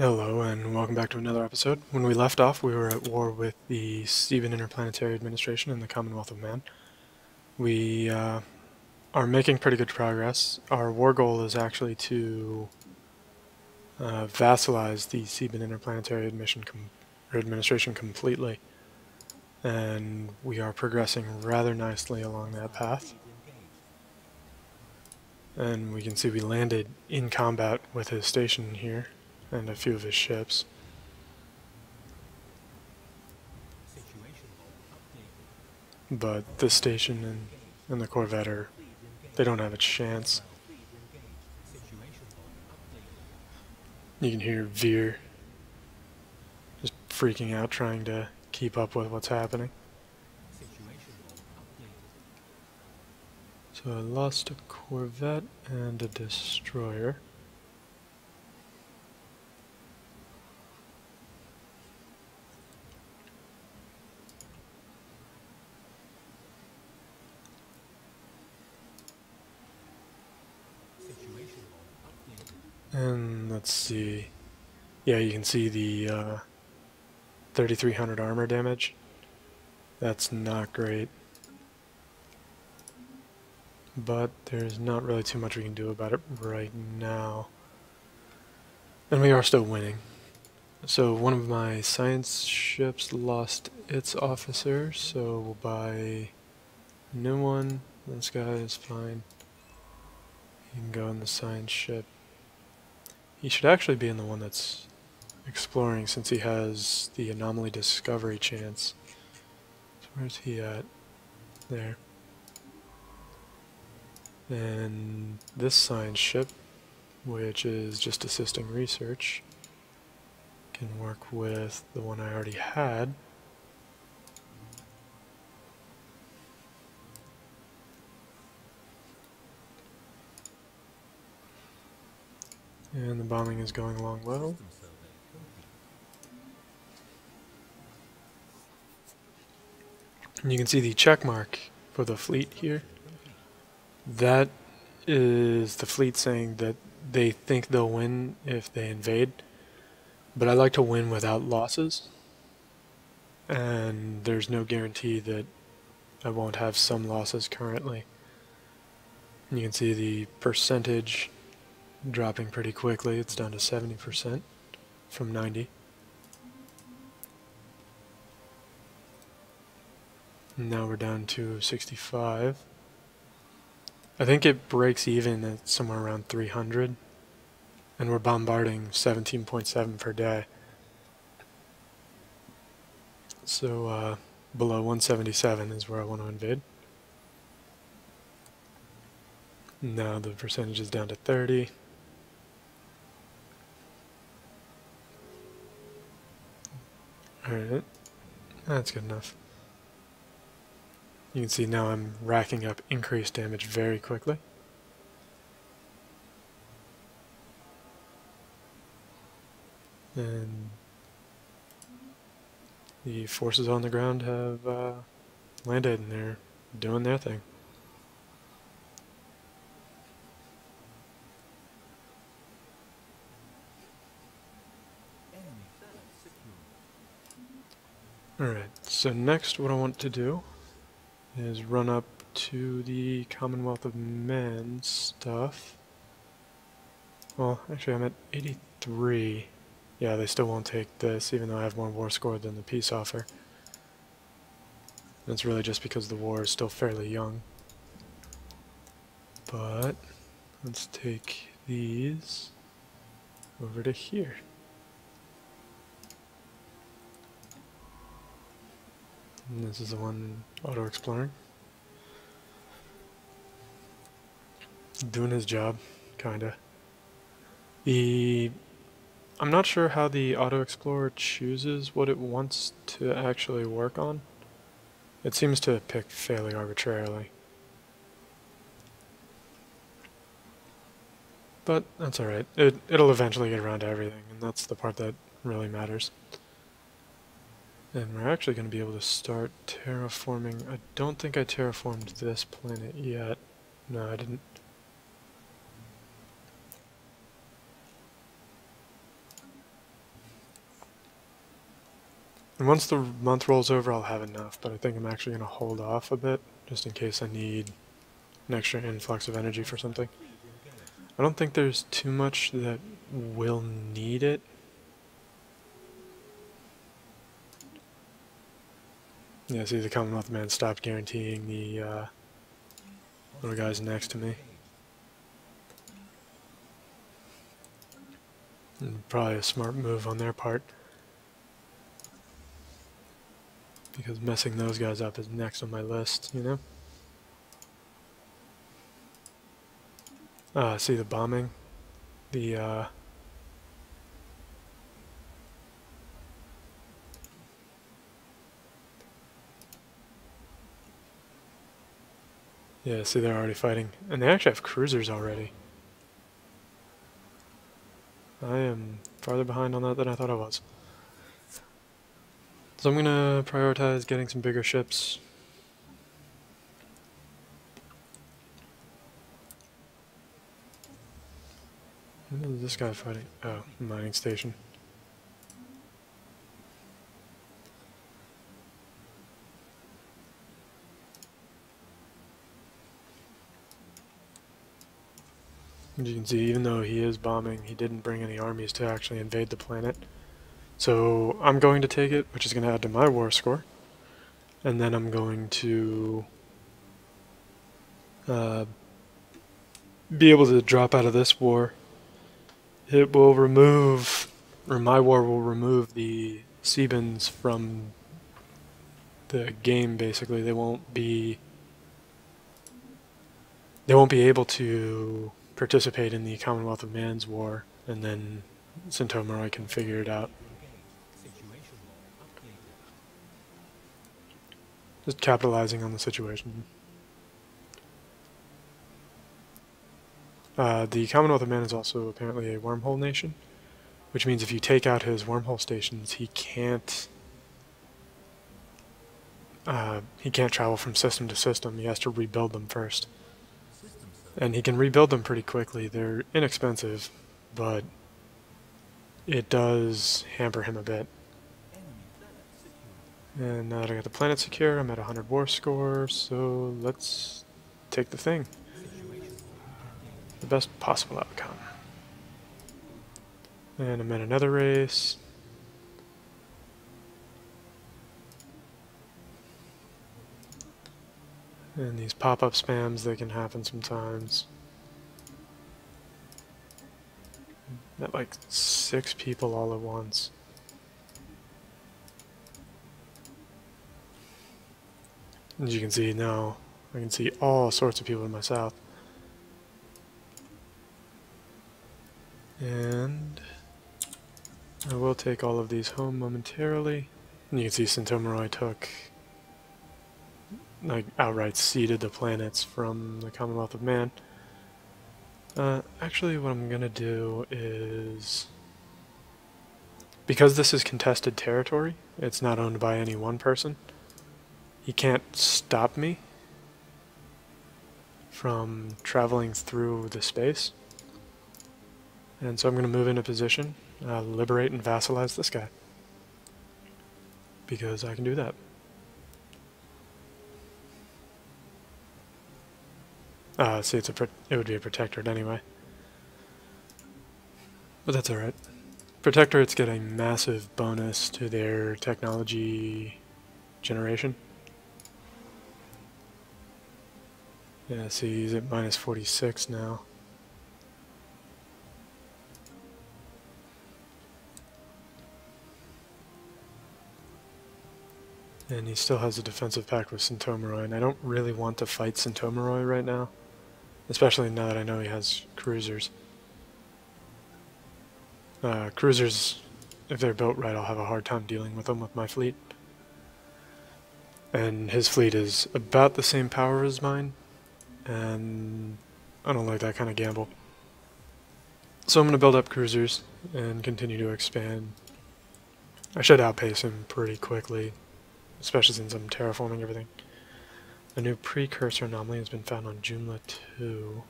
Hello and welcome back to another episode. When we left off, we were at war with the Seban Interplanetary Administration and the Commonwealth of Man. We are making pretty good progress. Our war goal is actually to vassalize the Seban Interplanetary Administration completely, and we are progressing rather nicely along that path. And we can see we landed in combat with his station here and a few of his ships. But this station and the Corvette they don't have a chance. You can hear Veer just freaking out trying to keep up with what's happening. So I lost a Corvette and a destroyer. And let's see. Yeah, you can see the 3,300 armor damage. That's not great. But there's not really too much we can do about it right now. And we are still winning. So one of my science ships lost its officer, so we'll buy a new one. This guy is fine. He can go in the science ship. He should actually be in the one that's exploring since he has the anomaly discovery chance. So where's he at? There. And this science ship, which is just assisting research, can work with the one I already had. And the bombing is going along well. And you can see the check mark for the fleet here. That is the fleet saying that they think they'll win if they invade. But I like to win without losses. And there's no guarantee that I won't have some losses currently. And you can see the percentage dropping pretty quickly. It's down to 70% from 90. And now we're down to 65. I think it breaks even at somewhere around 300. And we're bombarding 17.7 per day. So below 177 is where I want to invade. Now the percentage is down to 30. Alright, that's good enough. You can see now I'm racking up increased damage very quickly. And the forces on the ground have landed and they're doing their thing. Alright, so next what I want to do is run up to the Commonwealth of Man stuff. Well, actually I'm at 83. Yeah, they still won't take this, even though I have more war score than the peace offer. That's really just because the war is still fairly young. But let's take these over to here. And this is the one auto-exploring. Doing his job, kinda. I'm not sure how the auto-explorer chooses what it wants to actually work on. It seems to pick fairly arbitrarily. But that's alright. It'll eventually get around to everything, and that's the part that really matters. And we're actually going to be able to start terraforming. I don't think I terraformed this planet yet. No, I didn't. And once the month rolls over, I'll have enough, but I think I'm actually going to hold off a bit, just in case I need an extra influx of energy for something. I don't think there's too much that will need it. Yeah, see, the Commonwealth of Man stopped guaranteeing the little guys next to me. And probably a smart move on their part, because messing those guys up is next on my list, you know? See the bombing? The, yeah, see, they're already fighting. And they actually have cruisers already. I am farther behind on that than I thought I was. So I'm gonna prioritize getting some bigger ships. What is this guy fighting? Oh, mining station. As you can see, even though he is bombing, he didn't bring any armies to actually invade the planet. So I'm going to take it, which is going to add to my war score. And then I'm going to be able to drop out of this war. It will remove, or my war will remove the Sebans from the game, basically. They won't be able to participate in the Commonwealth of Man's war, and then Sintomaroi can figure it out. Just capitalizing on the situation. The Commonwealth of Man is also apparently a wormhole nation, which means if you take out his wormhole stations, he can't travel from system to system. He has to rebuild them first. And he can rebuild them pretty quickly. They're inexpensive, but it does hamper him a bit. And now that I got the planet secure, I'm at 100 war score, so let's take the thing. The best possible outcome. And I'm at another race. And these pop-up spams, they can happen sometimes. Met like 6 people all at once. As you can see now, I can see all sorts of people to my south. And I will take all of these home momentarily. And you can see Sintomaroi took, like, outright ceded the planets from the Commonwealth of Man. Actually, what I'm gonna do is, because this is contested territory, it's not owned by any one person, he can't stop me from traveling through the space. And so I'm going to move into position, liberate and vassalize this guy, because I can do that. See, it would be a protectorate anyway. But that's alright. Protectorates get a massive bonus to their technology generation. Yeah, see, he's at minus 46 now. And he still has a defensive pact with Sintomaroi, and I don't really want to fight Sintomaroi right now. Especially now that I know he has cruisers. Cruisers, if they're built right, I'll have a hard time dealing with them with my fleet. And his fleet is about the same power as mine, and I don't like that kind of gamble. So I'm going to build up cruisers and continue to expand. I should outpace him pretty quickly, especially since I'm terraforming everything. A new precursor anomaly has been found on Joomla 2.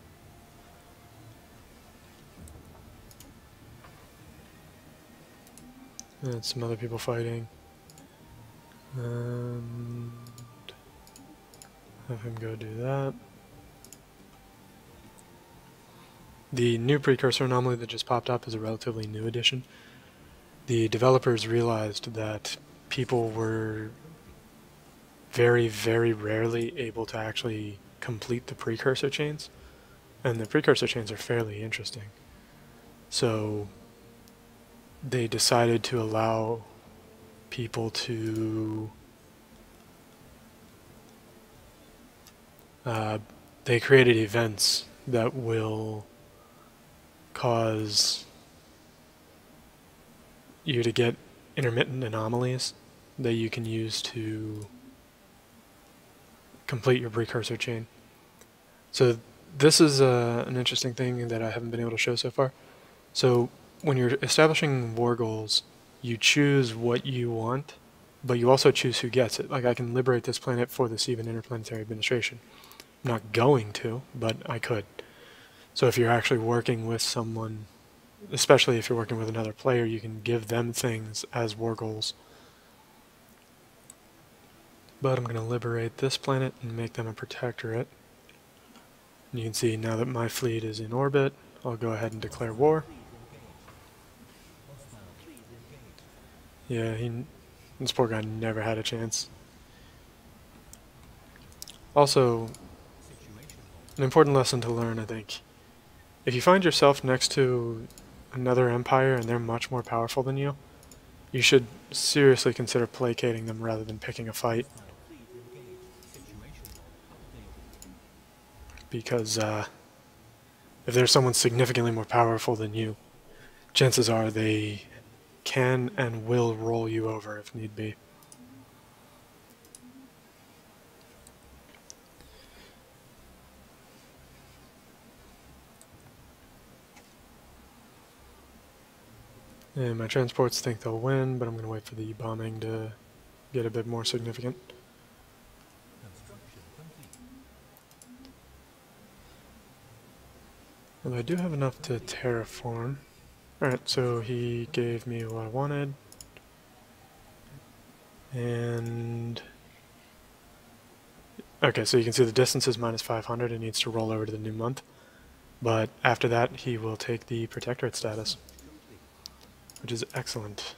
And some other people fighting. And have him go do that. The new precursor anomaly that just popped up is a relatively new addition. The developers realized that people were very, very rarely able to actually complete the precursor chains, and the precursor chains are fairly interesting. So they decided to allow people to they created events that will cause you to get intermittent anomalies that you can use to complete your precursor chain. So this is an interesting thing that I haven't been able to show so far. So when you're establishing war goals, you choose what you want, but you also choose who gets it. Like, I can liberate this planet for the Seban Interstellar Administration. I'm not going to, but I could. So if you're actually working with someone, especially if you're working with another player, you can give them things as war goals. But I'm going to liberate this planet and make them a protectorate. And you can see now that my fleet is in orbit, I'll go ahead and declare war. Yeah, this poor guy never had a chance. Also, an important lesson to learn, I think. If you find yourself next to another empire and they're much more powerful than you, you should seriously consider placating them rather than picking a fight. Because if there's someone significantly more powerful than you, chances are they can and will roll you over if need be. And my transports think they'll win, but I'm going to wait for the bombing to get a bit more significant. And I do have enough to terraform. Alright, so he gave me what I wanted. And okay, so you can see the distance is minus 500. It needs to roll over to the new month. But after that, he will take the protectorate status, which is excellent.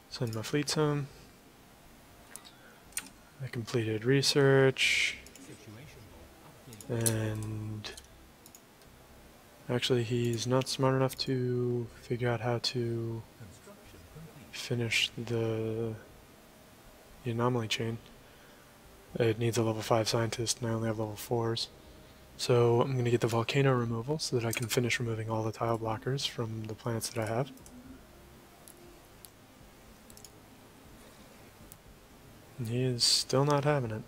Send my fleets home. I completed research. And actually, he's not smart enough to figure out how to finish the anomaly chain. It needs a level 5 scientist, and I only have level 4s. So I'm going to get the volcano removal so that I can finish removing all the tile blockers from the planets that I have. And he is still not having it.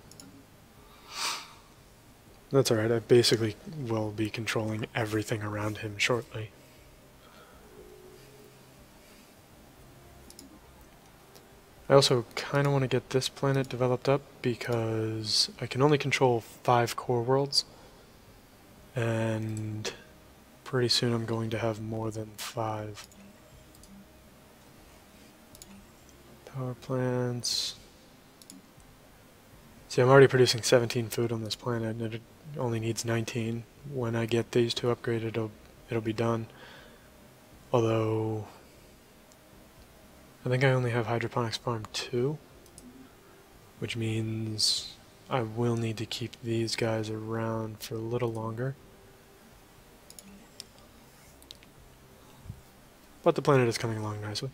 That's alright, I basically will be controlling everything around him shortly. I also kind of want to get this planet developed up because I can only control 5 core worlds, and pretty soon I'm going to have more than 5. Power plants. See, I'm already producing 17 food on this planet, and it only needs 19. When I get these two upgraded, it'll be done. Although I think I only have hydroponics farm 2, which means I will need to keep these guys around for a little longer. But the planet is coming along nicely.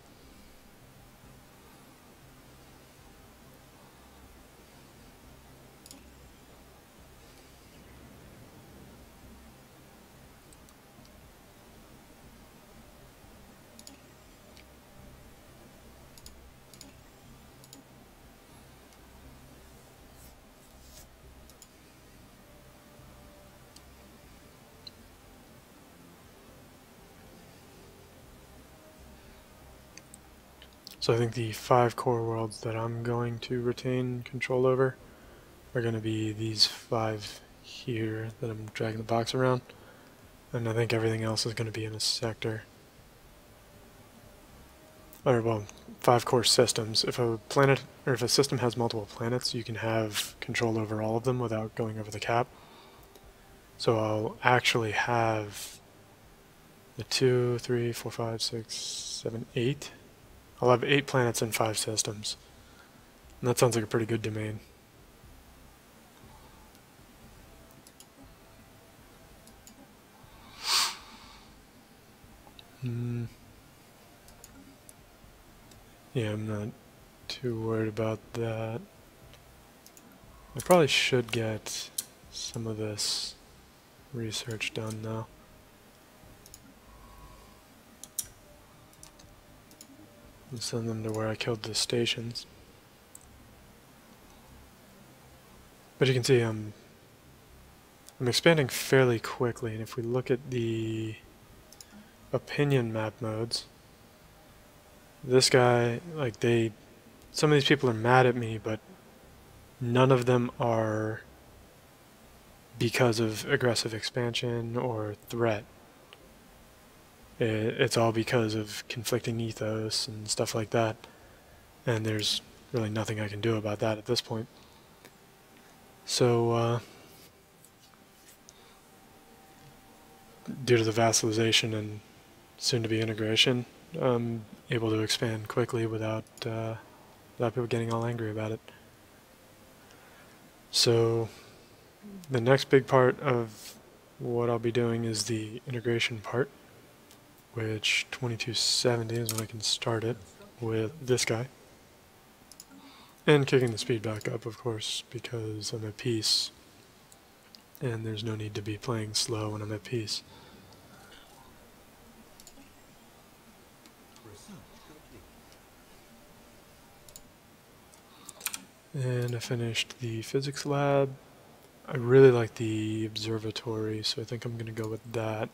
So I think the 5 core worlds that I'm going to retain control over are going to be these 5 here that I'm dragging the box around, and I think everything else is going to be in a sector. or well, 5 core systems. If a planet, or if a system has multiple planets, you can have control over all of them without going over the cap. So I'll actually have the 2, 3, 4, 5, 6, 7, 8. I'll have 8 planets and 5 systems. And that sounds like a pretty good domain. Yeah, I'm not too worried about that. I probably should get some of this research done now. And send them to where I killed the stations. But you can see I'm expanding fairly quickly, and if we look at the opinion map modes, this guy, like some of these people are mad at me, but none of them are because of aggressive expansion or threat. It's all because of conflicting ethos and stuff like that, and there's really nothing I can do about that at this point. So, due to the vassalization and soon-to-be integration, I'm able to expand quickly without people getting all angry about it. So the next big part of what I'll be doing is the integration part, which 2270 is when I can start it with this guy. And kicking the speed back up, of course, because I'm at peace, and there's no need to be playing slow when I'm at peace. And I finished the physics lab. I really like the observatory, so I think I'm going to go with that.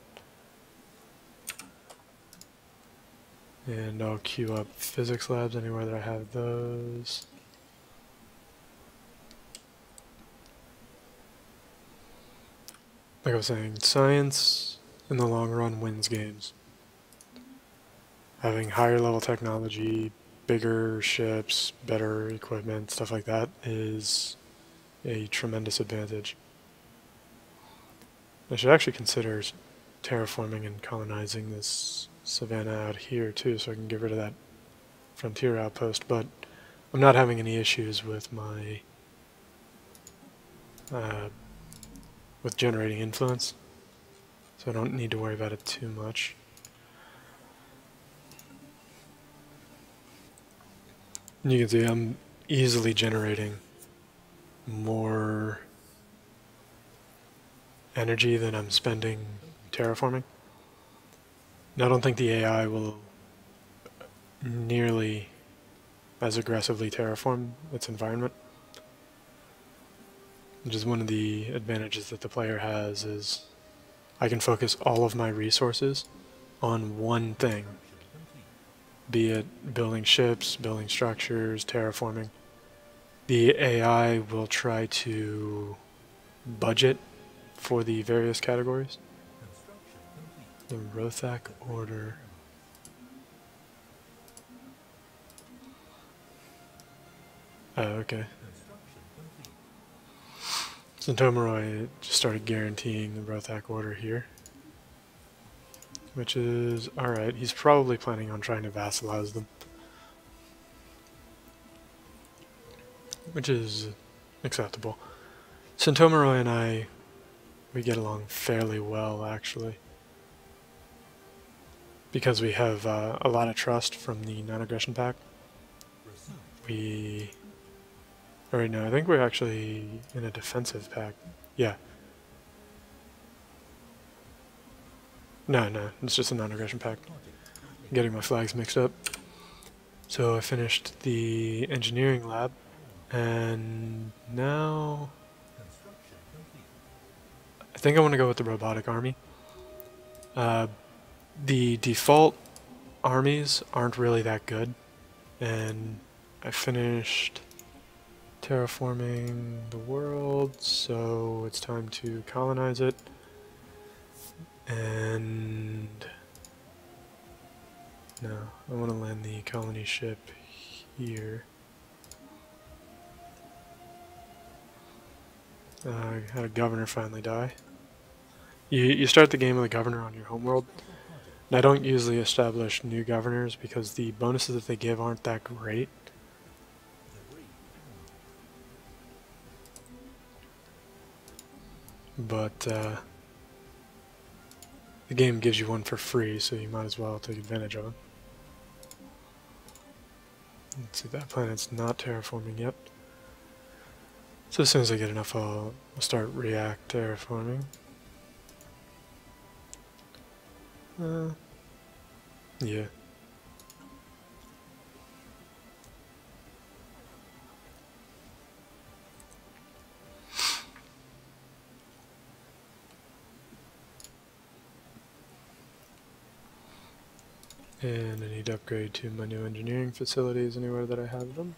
And I'll queue up physics labs anywhere that I have those. Like I was saying, science in the long run wins games. Having higher level technology, bigger ships, better equipment, stuff like that is a tremendous advantage. I should actually consider terraforming and colonizing this savannah out here too, so I can get rid of that frontier outpost, but I'm not having any issues with my with generating influence, so I don't need to worry about it too much. And you can see I'm easily generating more energy than I'm spending terraforming. Now, I don't think the AI will nearly as aggressively terraform its environment, which is one of the advantages that the player has, is I can focus all of my resources on one thing, be it building ships, building structures, terraforming. The AI will try to budget for the various categories. The Rothak order. Oh, okay. Centomeroi just started guaranteeing the Rothak order here, which is alright. He's probably planning on trying to vassalize them, which is acceptable. Centomeroi and we get along fairly well, actually, because we have a lot of trust from the non-aggression pact. Right now, I think we're actually in a defensive pact. Yeah. No, it's just a non-aggression pact. I'm getting my flags mixed up. So I finished the engineering lab, and now I think I want to go with the robotic army. The default armies aren't really that good, and I finished terraforming the world, so it's time to colonize it. And No, I want to land the colony ship here. I had a governor finally die. You start the game with a governor on your homeworld. And I don't usually establish new governors because the bonuses that they give aren't that great. But the game gives you one for free, so you might as well take advantage of it. Let's see, that planet's not terraforming yet. So as soon as I get enough, I'll start react terraforming. Yeah. And I need to upgrade to my new engineering facilities anywhere that I have them.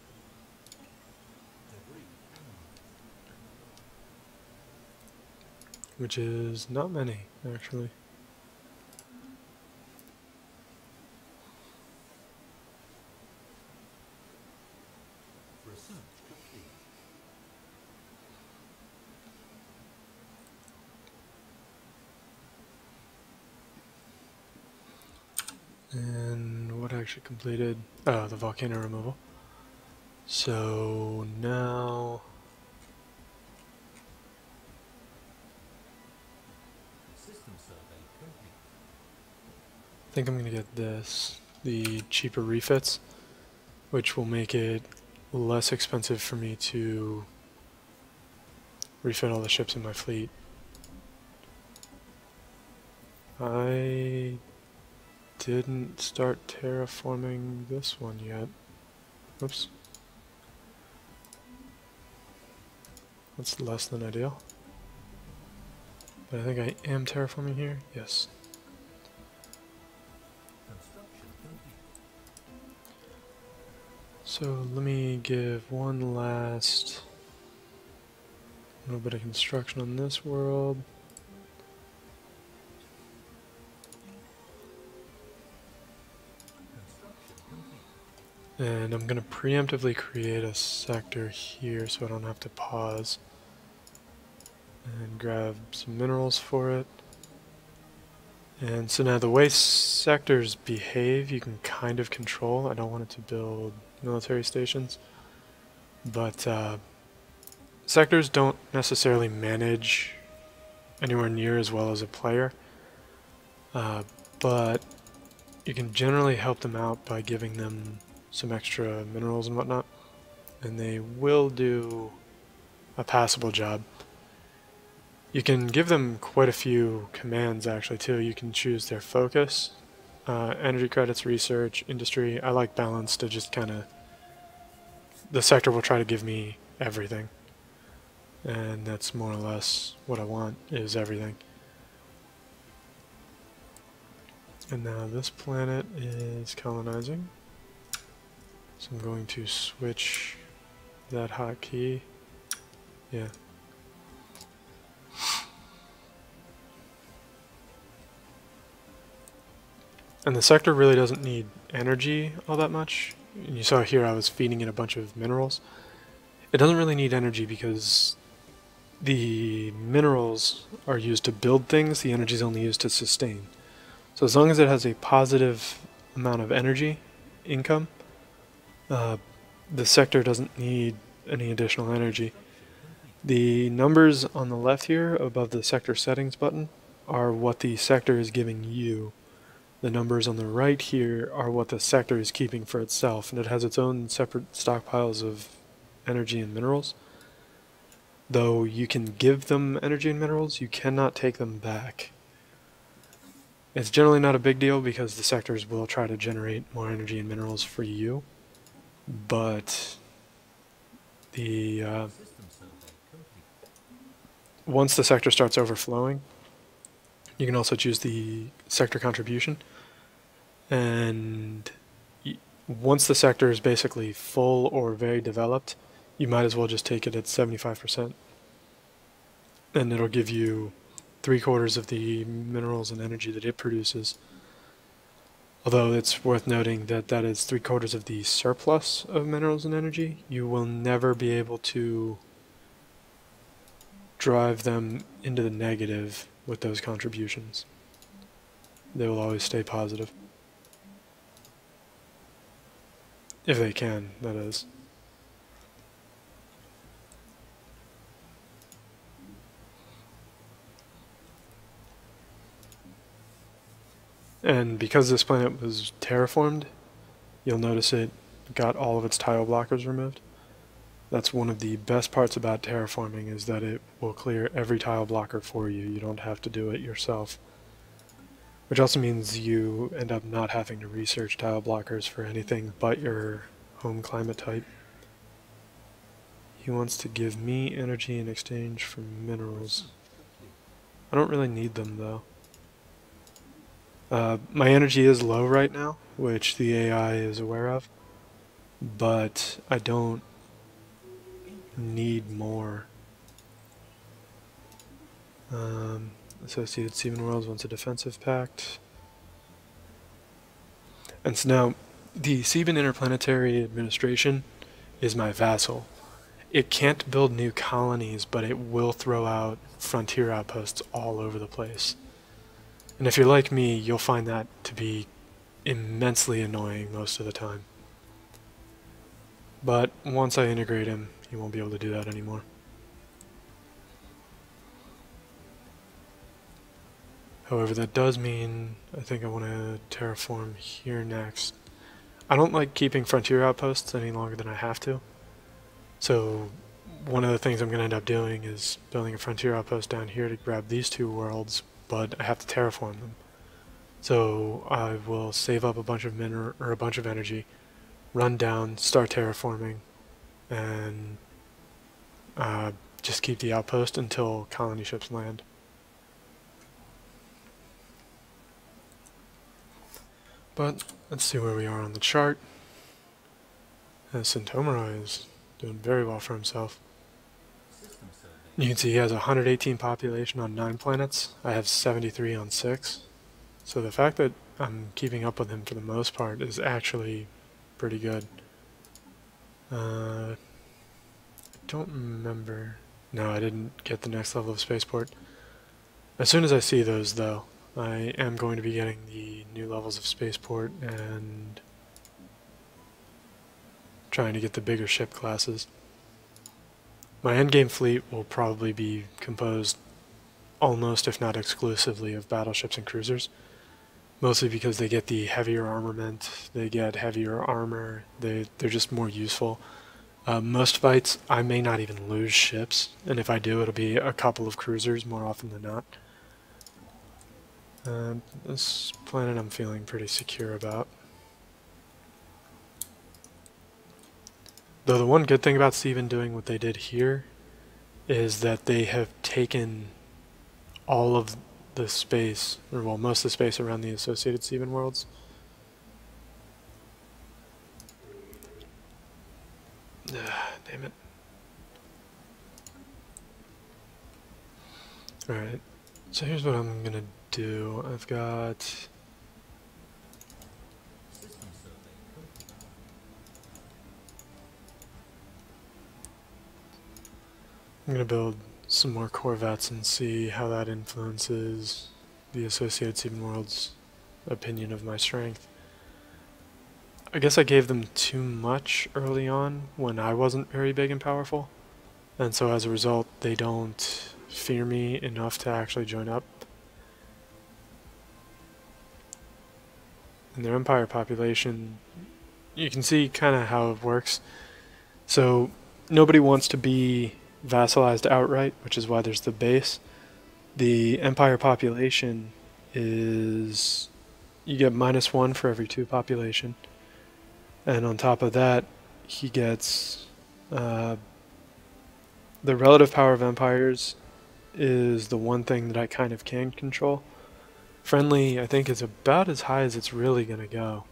Which is not many, actually. And what I actually completed? Oh, the volcano removal. So now I think I'm going to get this, the cheaper refits, which will make it less expensive for me to refit all the ships in my fleet. I didn't start terraforming this one yet. Oops. That's less than ideal. But I think I am terraforming here. Yes. So let me give one last little bit of construction on this world. And I'm going to preemptively create a sector here so I don't have to pause. And grab some minerals for it. And so now the way sectors behave you can kind of control. I don't want it to build military stations. But sectors don't necessarily manage anywhere near as well as a player. But you can generally help them out by giving them some extra minerals and whatnot, and they will do a passable job. You can give them quite a few commands actually too. You can choose their focus, energy credits, research, industry. I like balance to just kind of, the sector will try to give me everything, and that's more or less what I want, is everything. And now this planet is colonizing. So I'm going to switch that hotkey. Yeah. And the sector really doesn't need energy all that much. And you saw here I was feeding it a bunch of minerals. It doesn't really need energy because the minerals are used to build things, the energy is only used to sustain. So as long as it has a positive amount of energy, income, the sector doesn't need any additional energy. The numbers on the left here above the sector settings button are what the sector is giving you. The numbers on the right here are what the sector is keeping for itself, and it has its own separate stockpiles of energy and minerals. Though you can give them energy and minerals, you cannot take them back. It's generally not a big deal because the sectors will try to generate more energy and minerals for you. But the once the sector starts overflowing, you can also choose the sector contribution, and once the sector is basically full or very developed, you might as well just take it at 75%, and it'll give you 3/4 of the minerals and energy that it produces. Although it's worth noting that that is 3/4 of the surplus of minerals and energy. You will never be able to drive them into the negative with those contributions. They will always stay positive. If they can, that is. And because this planet was terraformed, you'll notice it got all of its tile blockers removed. That's one of the best parts about terraforming, is that it will clear every tile blocker for you. You don't have to do it yourself. Which also means you end up not having to research tile blockers for anything but your home climate type. He wants to give me energy in exchange for minerals. I don't really need them though. My energy is low right now, which the AI is aware of, but I don't need more. Associated Seban Worlds wants a defensive pact. And so now, the Seban Interplanetary Administration is my vassal. It can't build new colonies, but it will throw out frontier outposts all over the place. And if you're like me, you'll find that to be immensely annoying most of the time. But once I integrate him, he won't be able to do that anymore. However, that does mean I think I want to terraform here next. I don't like keeping frontier outposts any longer than I have to. So one of the things I'm going to end up doing is building a frontier outpost down here to grab these two worlds, but I have to terraform them. So I will save up a bunch of a bunch of energy, run down, start terraforming, and just keep the outpost until colony ships land. But let's see where we are on the chart. Centomera is doing very well for himself. You can see he has 118 population on 9 planets. I have 73 on 6. So the fact that I'm keeping up with him for the most part is actually pretty good. I don't remember. No, I didn't get the next level of spaceport. As soon as I see those, though, I am going to be getting the new levels of spaceport and trying to get the bigger ship classes. My endgame fleet will probably be composed almost, if not exclusively, of battleships and cruisers. Mostly because they get the heavier armament, they get heavier armor, they're just more useful. Most fights, I may not even lose ships, and if I do, it'll be a couple of cruisers more often than not. This planet I'm feeling pretty secure about. Though the one good thing about Seban doing what they did here is that they have taken all of the space, or well, most of the space around the associated Seban worlds. Damn it. Alright, so here's what I'm gonna do. I've got... I'm going to build some more Corvettes and see how that influences the associated Seban world's opinion of my strength. I guess I gave them too much early on when I wasn't very big and powerful, and so as a result they don't fear me enough to actually join up. And their empire population, you can see kind of how it works. So nobody wants to be vassalized outright, which is why there's the base. The empire population is, you get -1 for every 2 population, and on top of that he gets the relative power of empires is the one thing that I kind of can control. Friendly, I think, is about as high as it's really gonna go.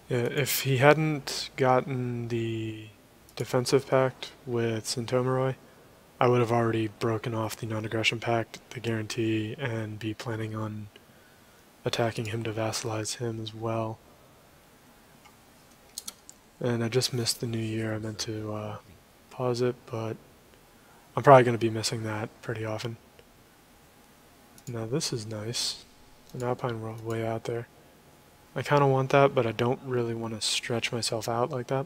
Yeah, if he hadn't gotten the defensive pact with Sintomaroi, I would have already broken off the non-aggression pact, the guarantee, and be planning on attacking him to vassalize him as well. And I just missed the new year. I meant to pause it, but I'm probably going to be missing that pretty often. Now this is nice. An Alpine world way out there. I kind of want that, but I don't really want to stretch myself out like that.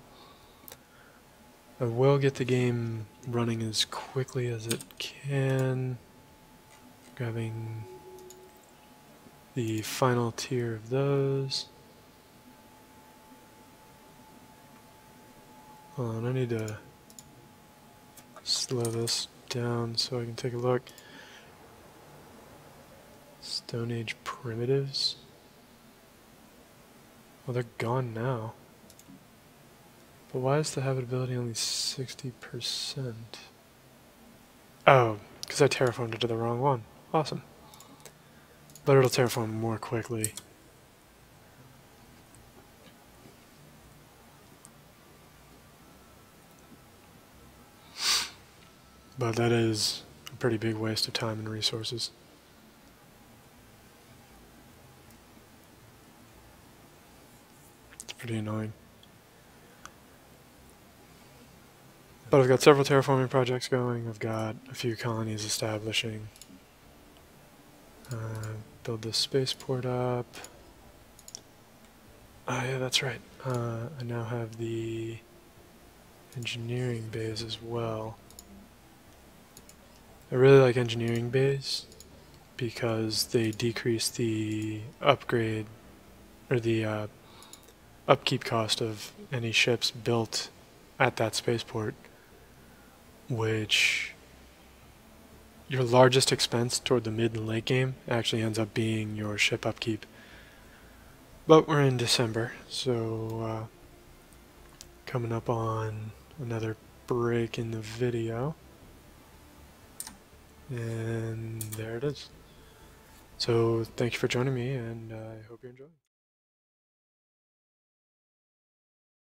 I will get the game running as quickly as it can. Grabbing the final tier of those. Hold on, I need to slow this down so I can take a look. Stone Age primitives. Well, they're gone now. But why is the habitability only 60%? Oh, because I terraformed it to the wrong one. Awesome. But it'll terraform more quickly. But that is a pretty big waste of time and resources. It's pretty annoying. But I've got several terraforming projects going. I've got a few colonies establishing. Build this spaceport up. Oh yeah, that's right. I now have the engineering bays as well. I really like engineering bays because they decrease the upgrade or the upkeep cost of any ships built at that spaceport, which your largest expense toward the mid and late game actually ends up being your ship upkeep. But we're in December, so coming up on another break in the video. And there it is. So thank you for joining me, and I hope you enjoy.